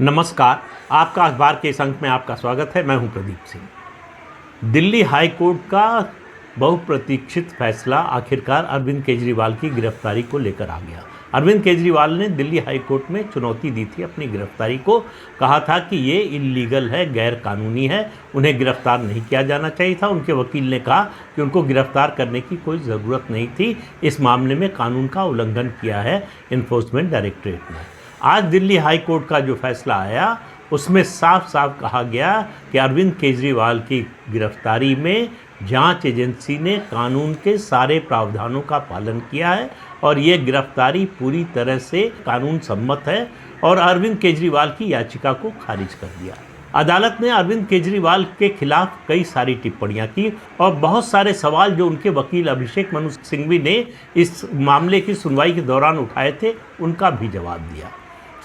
नमस्कार, आपका अखबार के इस अंक में आपका स्वागत है। मैं हूं प्रदीप सिंह। दिल्ली हाई कोर्ट का बहुप्रतीक्षित फैसला आखिरकार अरविंद केजरीवाल की गिरफ्तारी को लेकर आ गया। अरविंद केजरीवाल ने दिल्ली हाई कोर्ट में चुनौती दी थी अपनी गिरफ्तारी को। कहा था कि ये इल्लीगल है, गैर कानूनी है, उन्हें गिरफ्तार नहीं किया जाना चाहिए था। उनके वकील ने कहा कि उनको गिरफ्तार करने की कोई ज़रूरत नहीं थी, इस मामले में कानून का उल्लंघन किया है एनफोर्समेंट डायरेक्टरेट ने। आज दिल्ली हाई कोर्ट का जो फैसला आया उसमें साफ साफ कहा गया कि अरविंद केजरीवाल की गिरफ्तारी में जांच एजेंसी ने कानून के सारे प्रावधानों का पालन किया है और ये गिरफ्तारी पूरी तरह से कानून सम्मत है और अरविंद केजरीवाल की याचिका को खारिज कर दिया। अदालत ने अरविंद केजरीवाल के खिलाफ कई सारी टिप्पणियां की और बहुत सारे सवाल जो उनके वकील अभिषेक मनु सिंघवी ने इस मामले की सुनवाई के दौरान उठाए थे उनका भी जवाब दिया।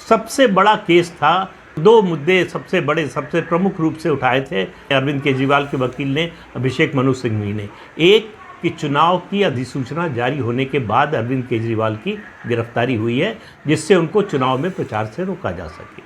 सबसे बड़ा केस था, दो मुद्दे सबसे बड़े, सबसे प्रमुख रूप से उठाए थे अरविंद केजरीवाल के वकील ने, अभिषेक मनु सिंघवी ने। एक कि चुनाव की अधिसूचना जारी होने के बाद अरविंद केजरीवाल की गिरफ्तारी हुई है जिससे उनको चुनाव में प्रचार से रोका जा सके।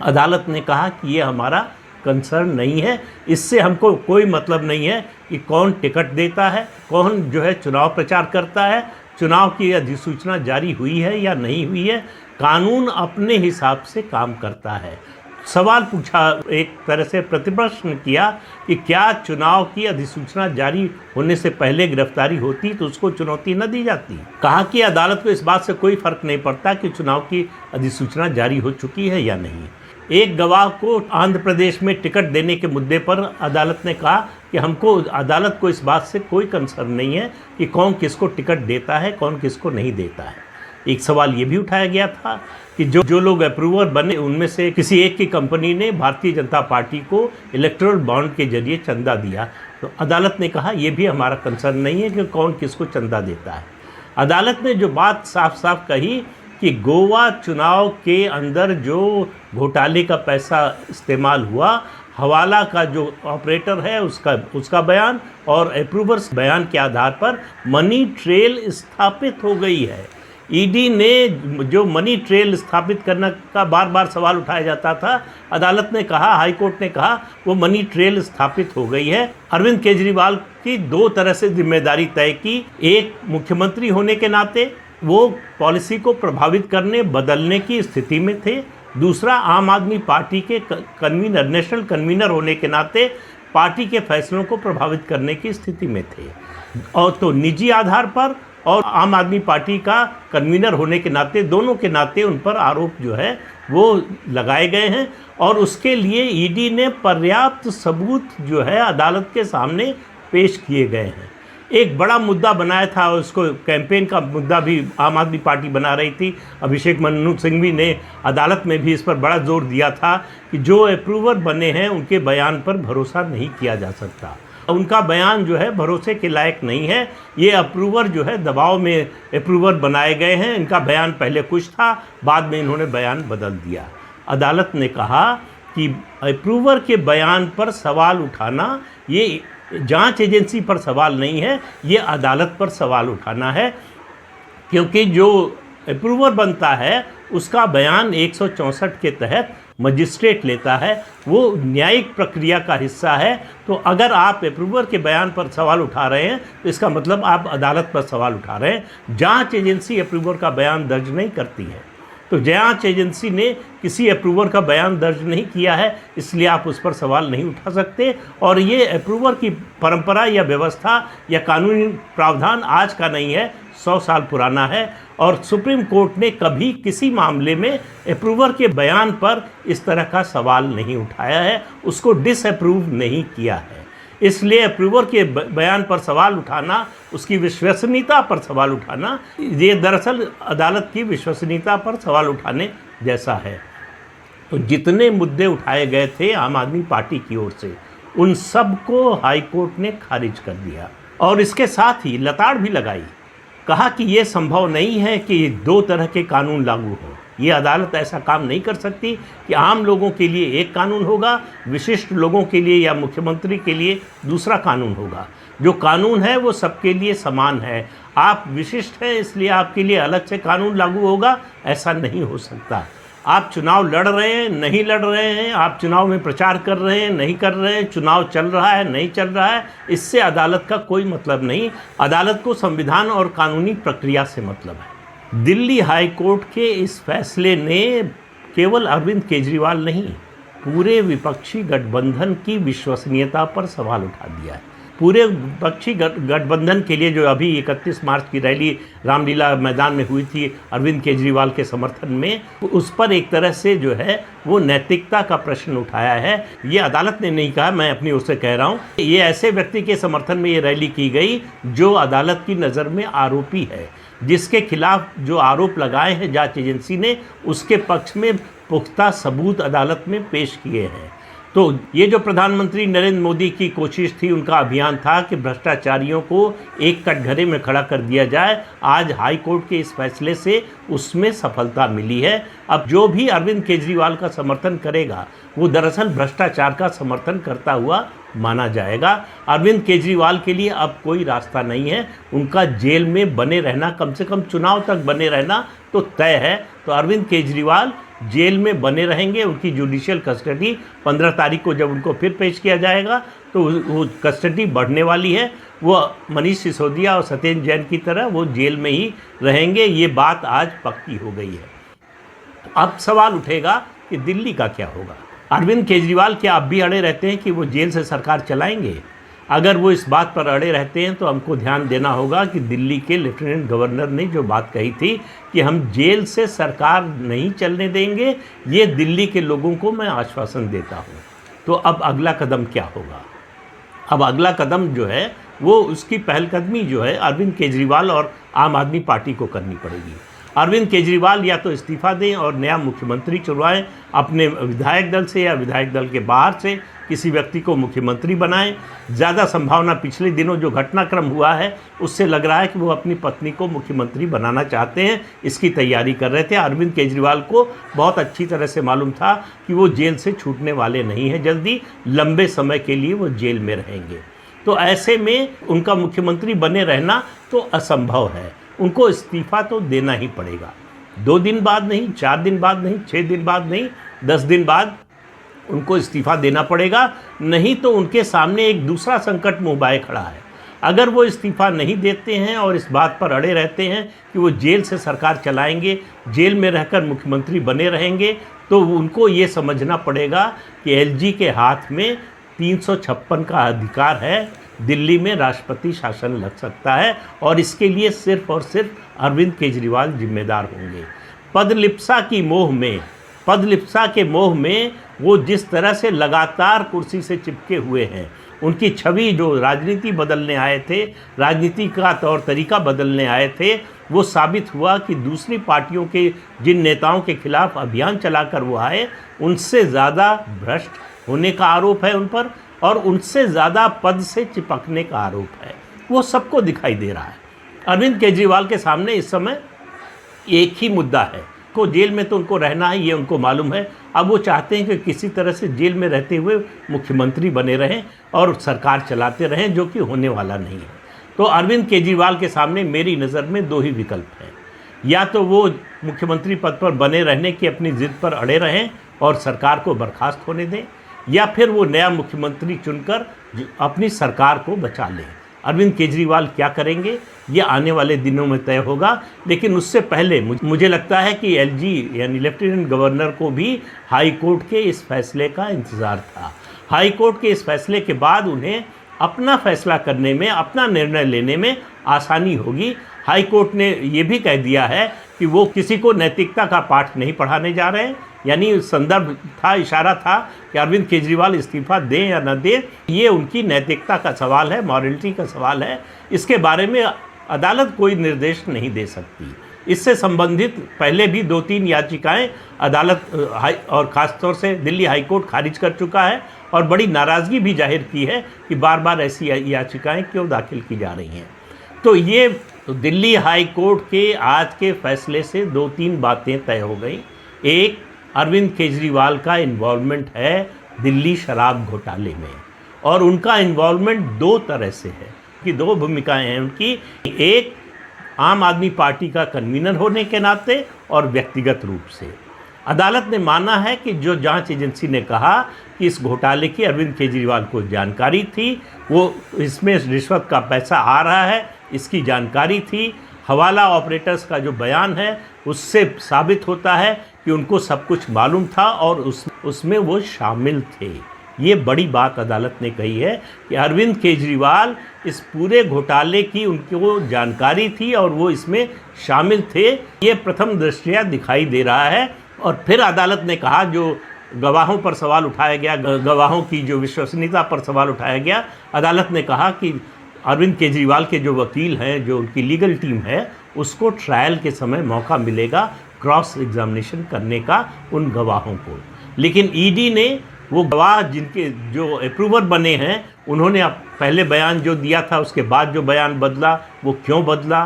अदालत ने कहा कि ये हमारा कंसर्न नहीं है, इससे हमको कोई मतलब नहीं है कि कौन टिकट देता है, कौन जो है चुनाव प्रचार करता है, चुनाव की अधिसूचना जारी हुई है या नहीं हुई है, कानून अपने हिसाब से काम करता है। सवाल पूछा, एक तरह से प्रतिप्रश्न किया कि क्या चुनाव की अधिसूचना जारी होने से पहले गिरफ्तारी होती तो उसको चुनौती न दी जाती। कहा कि अदालत को इस बात से कोई फर्क नहीं पड़ता कि चुनाव की अधिसूचना जारी हो चुकी है या नहीं। एक गवाह को आंध्र प्रदेश में टिकट देने के मुद्दे पर अदालत ने कहा कि अदालत को इस बात से कोई कंसर्न नहीं है कि कौन किसको टिकट देता है, कौन किसको नहीं देता है। एक सवाल ये भी उठाया गया था कि जो लोग अप्रूवर बने उनमें से किसी एक की कंपनी ने भारतीय जनता पार्टी को इलेक्टोरल बॉन्ड के जरिए चंदा दिया, तो अदालत ने कहा यह भी हमारा कंसर्न नहीं है कि कौन किसको चंदा देता है। अदालत ने जो बात साफ साफ कही कि गोवा चुनाव के अंदर जो घोटाले का पैसा इस्तेमाल हुआ, हवाला का जो ऑपरेटर है उसका बयान और अप्रूवर्स बयान के आधार पर मनी ट्रेल स्थापित हो गई है। ईडी ने जो मनी ट्रेल स्थापित करने का बार बार सवाल उठाया जाता था, अदालत ने कहा, हाई कोर्ट ने कहा वो मनी ट्रेल स्थापित हो गई है। अरविंद केजरीवाल की दो तरह से जिम्मेदारी तय की। एक, मुख्यमंत्री होने के नाते वो पॉलिसी को प्रभावित करने बदलने की स्थिति में थे। दूसरा, आम आदमी पार्टी के कन्वीनर, नेशनल कन्वीनर होने के नाते पार्टी के फैसलों को प्रभावित करने की स्थिति में थे। और तो निजी आधार पर और आम आदमी पार्टी का कन्वीनर होने के नाते, दोनों के नाते उन पर आरोप जो है वो लगाए गए हैं और उसके लिए ईडी ने पर्याप्त सबूत जो है अदालत के सामने पेश किए गए हैं। एक बड़ा मुद्दा बनाया था, उसको कैंपेन का मुद्दा भी आम आदमी पार्टी बना रही थी। अभिषेक मनु सिंघवी ने अदालत में भी इस पर बड़ा जोर दिया था कि जो अप्रूवर बने हैं उनके बयान पर भरोसा नहीं किया जा सकता, उनका बयान जो है भरोसे के लायक नहीं है। ये अप्रूवर जो है दबाव में अप्रूवर बनाए गए हैं, इनका बयान पहले कुछ था, बाद में इन्होंने बयान बदल दिया। अदालत ने कहा कि अप्रूवर के बयान पर सवाल उठाना ये जांच एजेंसी पर सवाल नहीं है, ये अदालत पर सवाल उठाना है, क्योंकि जो अप्रूवर बनता है उसका बयान 164 के तहत मजिस्ट्रेट लेता है, वो न्यायिक प्रक्रिया का हिस्सा है। तो अगर आप अप्रूवर के बयान पर सवाल उठा रहे हैं तो इसका मतलब आप अदालत पर सवाल उठा रहे हैं। जांच एजेंसी अप्रूवर का बयान दर्ज नहीं करती है, तो जांच एजेंसी ने किसी अप्रूवर का बयान दर्ज नहीं किया है, इसलिए आप उस पर सवाल नहीं उठा सकते। और ये अप्रूवर की परंपरा या व्यवस्था या कानूनी प्रावधान आज का नहीं है, 100 साल पुराना है और सुप्रीम कोर्ट ने कभी किसी मामले में अप्रूवर के बयान पर इस तरह का सवाल नहीं उठाया है, उसको डिसअप्रूव नहीं किया है। इसलिए अप्रूवर के बयान पर सवाल उठाना, उसकी विश्वसनीयता पर सवाल उठाना, ये दरअसल अदालत की विश्वसनीयता पर सवाल उठाने जैसा है। तो जितने मुद्दे उठाए गए थे आम आदमी पार्टी की ओर से, उन सब को हाई कोर्ट ने खारिज कर दिया और इसके साथ ही लताड़ भी लगाई। कहा कि ये संभव नहीं है कि दो तरह के कानून लागू हों, ये अदालत ऐसा काम नहीं कर सकती कि आम लोगों के लिए एक कानून होगा, विशिष्ट लोगों के लिए या मुख्यमंत्री के लिए दूसरा कानून होगा। जो कानून है वो सबके लिए समान है। आप विशिष्ट हैं इसलिए आपके लिए अलग से कानून लागू होगा, ऐसा नहीं हो सकता। आप चुनाव लड़ रहे हैं, नहीं लड़ रहे हैं, आप चुनाव में प्रचार कर रहे हैं, नहीं कर रहे हैं, चुनाव चल रहा है, नहीं चल रहा है, इससे अदालत का कोई मतलब नहीं। अदालत को संविधान और कानूनी प्रक्रिया से मतलब है। दिल्ली हाई कोर्ट के इस फैसले ने केवल अरविंद केजरीवाल नहीं, पूरे विपक्षी गठबंधन की विश्वसनीयता पर सवाल उठा दिया है। पूरे विपक्षी गठबंधन के लिए जो अभी 31 मार्च की रैली रामलीला मैदान में हुई थी अरविंद केजरीवाल के समर्थन में, उस पर एक तरह से जो है वो नैतिकता का प्रश्न उठाया है। ये अदालत ने नहीं कहा, मैं अपनी ओर से कह रहा हूँ। ये ऐसे व्यक्ति के समर्थन में ये रैली की गई जो अदालत की नज़र में आरोपी है, जिसके खिलाफ जो आरोप लगाए हैं जांच एजेंसी ने, उसके पक्ष में पुख्ता सबूत अदालत में पेश किए हैं। तो ये जो प्रधानमंत्री नरेंद्र मोदी की कोशिश थी, उनका अभियान था कि भ्रष्टाचारियों को एक कटघरे में खड़ा कर दिया जाए, आज हाई कोर्ट के इस फैसले से उसमें सफलता मिली है। अब जो भी अरविंद केजरीवाल का समर्थन करेगा वो दरअसल भ्रष्टाचार का समर्थन करता हुआ माना जाएगा। अरविंद केजरीवाल के लिए अब कोई रास्ता नहीं है, उनका जेल में बने रहना, कम से कम चुनाव तक बने रहना तो तय है। तो अरविंद केजरीवाल जेल में बने रहेंगे। उनकी जुडिशियल कस्टडी 15 तारीख को जब उनको फिर पेश किया जाएगा तो वो कस्टडी बढ़ने वाली है। वो मनीष सिसोदिया और सत्येंद्र जैन की तरह वो जेल में ही रहेंगे। ये बात आज पक्की हो गई है। अब सवाल उठेगा कि दिल्ली का क्या होगा। अरविंद केजरीवाल क्या अब भी अड़े रहते हैं कि वो जेल से सरकार चलाएंगे? अगर वो इस बात पर अड़े रहते हैं तो हमको ध्यान देना होगा कि दिल्ली के लेफ्टिनेंट गवर्नर ने जो बात कही थी कि हम जेल से सरकार नहीं चलने देंगे, ये दिल्ली के लोगों को मैं आश्वासन देता हूँ। तो अब अगला कदम क्या होगा? अब अगला कदम जो है वो उसकी पहलकदमी जो है अरविंद केजरीवाल और आम आदमी पार्टी को करनी पड़ेगी। अरविंद केजरीवाल या तो इस्तीफ़ा दें और नया मुख्यमंत्री चुनवाएं अपने विधायक दल से या विधायक दल के बाहर से किसी व्यक्ति को मुख्यमंत्री बनाएं। ज़्यादा संभावना पिछले दिनों जो घटनाक्रम हुआ है उससे लग रहा है कि वो अपनी पत्नी को मुख्यमंत्री बनाना चाहते हैं, इसकी तैयारी कर रहे थे। अरविंद केजरीवाल को बहुत अच्छी तरह से मालूम था कि वो जेल से छूटने वाले नहीं हैं, जल्दी लंबे समय के लिए वो जेल में रहेंगे। तो ऐसे में उनका मुख्यमंत्री बने रहना तो असंभव है, उनको इस्तीफ़ा तो देना ही पड़ेगा। 2 दिन बाद नहीं, 4 दिन बाद नहीं, 6 दिन बाद नहीं, 10 दिन बाद उनको इस्तीफ़ा देना पड़ेगा। नहीं तो उनके सामने एक दूसरा संकट मुँह बाए खड़ा है। अगर वो इस्तीफ़ा नहीं देते हैं और इस बात पर अड़े रहते हैं कि वो जेल से सरकार चलाएंगे, जेल में रहकर मुख्यमंत्री बने रहेंगे, तो उनको ये समझना पड़ेगा कि एलजी के हाथ में 356 का अधिकार है, दिल्ली में राष्ट्रपति शासन लग सकता है और इसके लिए सिर्फ और सिर्फ अरविंद केजरीवाल जिम्मेदार होंगे। पदलिप्सा के मोह में वो जिस तरह से लगातार कुर्सी से चिपके हुए हैं, उनकी छवि जो राजनीति बदलने आए थे, राजनीति का तौर तरीका बदलने आए थे, वो साबित हुआ कि दूसरी पार्टियों के जिन नेताओं के खिलाफ अभियान चलाकर वो आए, उनसे ज़्यादा भ्रष्ट होने का आरोप है उन पर और उनसे ज़्यादा पद से चिपकने का आरोप है। वो सबको दिखाई दे रहा है। अरविंद केजरीवाल के सामने इस समय एक ही मुद्दा है, को जेल में तो उनको रहना है, ये उनको मालूम है। अब वो चाहते हैं कि किसी तरह से जेल में रहते हुए मुख्यमंत्री बने रहें और सरकार चलाते रहें, जो कि होने वाला नहीं है। तो अरविंद केजरीवाल के सामने मेरी नज़र में 2 ही विकल्प हैं। या तो वो मुख्यमंत्री पद पर बने रहने की अपनी ज़िद पर अड़े रहें और सरकार को बर्खास्त होने दें, या फिर वो नया मुख्यमंत्री चुनकर अपनी सरकार को बचा लें। अरविंद केजरीवाल क्या करेंगे ये आने वाले दिनों में तय होगा। लेकिन उससे पहले मुझे लगता है कि एलजी यानी लेफ्टिनेंट गवर्नर को भी हाई कोर्ट के इस फैसले का इंतज़ार था। हाई कोर्ट के इस फैसले के बाद उन्हें अपना फैसला करने में, अपना निर्णय लेने में आसानी होगी। हाई कोर्ट ने ये भी कह दिया है कि वो किसी को नैतिकता का पाठ नहीं पढ़ाने जा रहे हैं, यानी संदर्भ था, इशारा था कि अरविंद केजरीवाल इस्तीफ़ा दें या न दें, ये उनकी नैतिकता का सवाल है, मॉरलिटी का सवाल है। इसके बारे में अदालत कोई निर्देश नहीं दे सकती। इससे संबंधित पहले भी 2-3 याचिकाएं अदालत और ख़ासतौर से दिल्ली हाई कोर्ट खारिज कर चुका है और बड़ी नाराज़गी भी जाहिर की है कि बार बार ऐसी याचिकाएं क्यों दाखिल की जा रही हैं। तो ये दिल्ली हाई कोर्ट के आज के फैसले से 2-3 बातें तय हो गई। एक, अरविंद केजरीवाल का इन्वॉल्वमेंट है दिल्ली शराब घोटाले में, और उनका इन्वॉल्वमेंट 2 तरह से है कि 2 भूमिकाएं हैं उनकी। एक, आम आदमी पार्टी का कन्वीनर होने के नाते और व्यक्तिगत रूप से। अदालत ने माना है कि जो जांच एजेंसी ने कहा कि इस घोटाले की अरविंद केजरीवाल को जानकारी थी, वो इसमें रिश्वत का पैसा आ रहा है इसकी जानकारी थी, हवाला ऑपरेटर्स का जो बयान है उससे साबित होता है कि उनको सब कुछ मालूम था और उसमें वो शामिल थे। ये बड़ी बात अदालत ने कही है कि अरविंद केजरीवाल इस पूरे घोटाले की उनको जानकारी थी और वो इसमें शामिल थे। ये प्रथम दृष्टया दिखाई दे रहा है। और फिर अदालत ने कहा, जो गवाहों पर सवाल उठाया गया, गवाहों की जो विश्वसनीयता पर सवाल उठाया गया, अदालत ने कहा कि अरविंद केजरीवाल के जो वकील हैं, जो उनकी लीगल टीम है, उसको ट्रायल के समय मौका मिलेगा क्रॉस एग्जामिनेशन करने का उन गवाहों को। लेकिन ईडी ने वो गवाह जिनके जो अप्रूवर बने हैं, उन्होंने पहले बयान जो दिया था उसके बाद जो बयान बदला, वो क्यों बदला,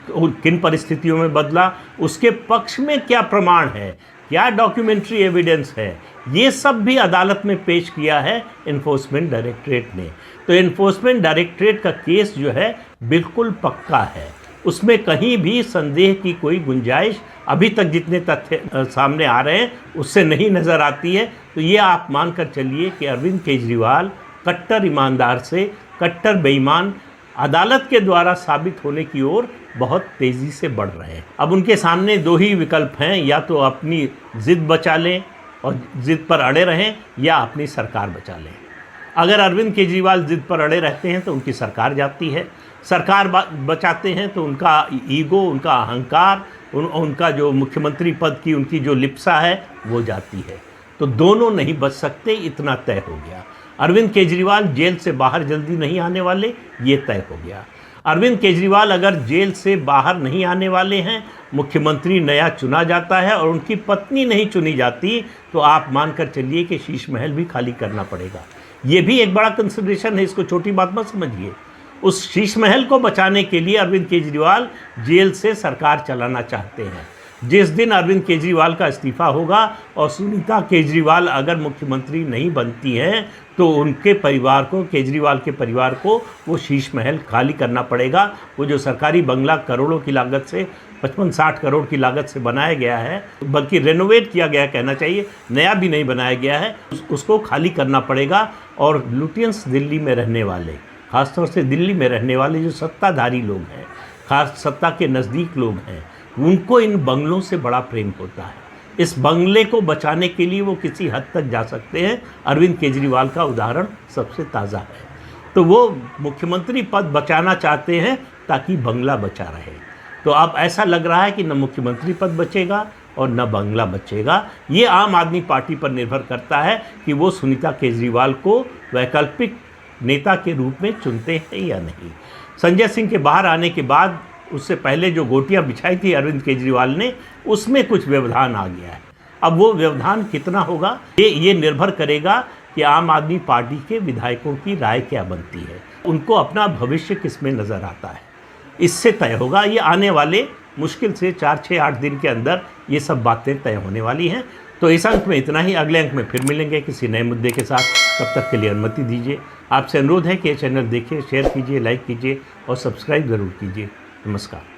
किन परिस्थितियों में बदला, उसके पक्ष में क्या प्रमाण है, क्या डॉक्यूमेंट्री एविडेंस है, ये सब भी अदालत में पेश किया है इन्फोर्समेंट डायरेक्टरेट ने। तो इन्फोर्समेंट डायरेक्टरेट का केस जो है बिल्कुल पक्का है, उसमें कहीं भी संदेह की कोई गुंजाइश अभी तक जितने तथ्य सामने आ रहे हैं उससे नहीं नज़र आती है। तो ये आप मानकर चलिए कि अरविंद केजरीवाल कट्टर ईमानदार से कट्टर बेईमान अदालत के द्वारा साबित होने की ओर बहुत तेज़ी से बढ़ रहे हैं। अब उनके सामने दो ही विकल्प हैं, या तो अपनी ज़िद बचा लें और ज़िद पर अड़े रहें, या अपनी सरकार बचा लें। अगर अरविंद केजरीवाल ज़िद पर अड़े रहते हैं तो उनकी सरकार जाती है, सरकार बचाते हैं तो उनका ईगो, उनका अहंकार, उनका जो मुख्यमंत्री पद की उनकी जो लिप्सा है वो जाती है। तो दोनों नहीं बच सकते, इतना तय हो गया। अरविंद केजरीवाल जेल से बाहर जल्दी नहीं आने वाले, ये तय हो गया। अरविंद केजरीवाल अगर जेल से बाहर नहीं आने वाले हैं, मुख्यमंत्री नया चुना जाता है और उनकी पत्नी नहीं चुनी जाती, तो आप मानकर चलिए कि शीश महल भी खाली करना पड़ेगा। ये भी एक बड़ा कंसिडरेशन है, इसको छोटी बात मत समझिए। उस शीश महल को बचाने के लिए अरविंद केजरीवाल जेल से सरकार चलाना चाहते हैं। जिस दिन अरविंद केजरीवाल का इस्तीफा होगा और सुनीता केजरीवाल अगर मुख्यमंत्री नहीं बनती हैं, तो उनके परिवार को, केजरीवाल के परिवार को वो शीश महल खाली करना पड़ेगा। वो जो सरकारी बंगला करोड़ों की लागत से, 55-60 करोड़ की लागत से बनाया गया है, बल्कि रेनोवेट किया गया कहना चाहिए, नया भी नहीं बनाया गया है, उसको खाली करना पड़ेगा। और लुटियंस दिल्ली में रहने वाले, ख़ासतौर से दिल्ली में रहने वाले जो सत्ताधारी लोग हैं, खास सत्ता के नज़दीक लोग हैं, उनको इन बंगलों से बड़ा प्रेम होता है। इस बंगले को बचाने के लिए वो किसी हद तक जा सकते हैं। अरविंद केजरीवाल का उदाहरण सबसे ताज़ा है। तो वो मुख्यमंत्री पद बचाना चाहते हैं ताकि बंगला बचा रहे। तो अब ऐसा लग रहा है कि न मुख्यमंत्री पद बचेगा और न बंगला बचेगा। ये आम आदमी पार्टी पर निर्भर करता है कि वो सुनीता केजरीवाल को वैकल्पिक नेता के रूप में चुनते हैं या नहीं। संजय सिंह के बाहर आने के बाद उससे पहले जो गोटियां बिछाई थी अरविंद केजरीवाल ने, उसमें कुछ व्यवधान आ गया है। अब वो व्यवधान कितना होगा, ये निर्भर करेगा कि आम आदमी पार्टी के विधायकों की राय क्या बनती है, उनको अपना भविष्य किस में नज़र आता है, इससे तय होगा। ये आने वाले मुश्किल से 4-6-8 दिन के अंदर ये सब बातें तय होने वाली हैं। तो इस अंक में इतना ही, अगले अंक में फिर मिलेंगे किसी नए मुद्दे के साथ। तब तक के लिए अनुमति दीजिए। आपसे अनुरोध है कि ये चैनल देखिए, शेयर कीजिए, लाइक कीजिए और सब्सक्राइब ज़रूर कीजिए। नमस्कार।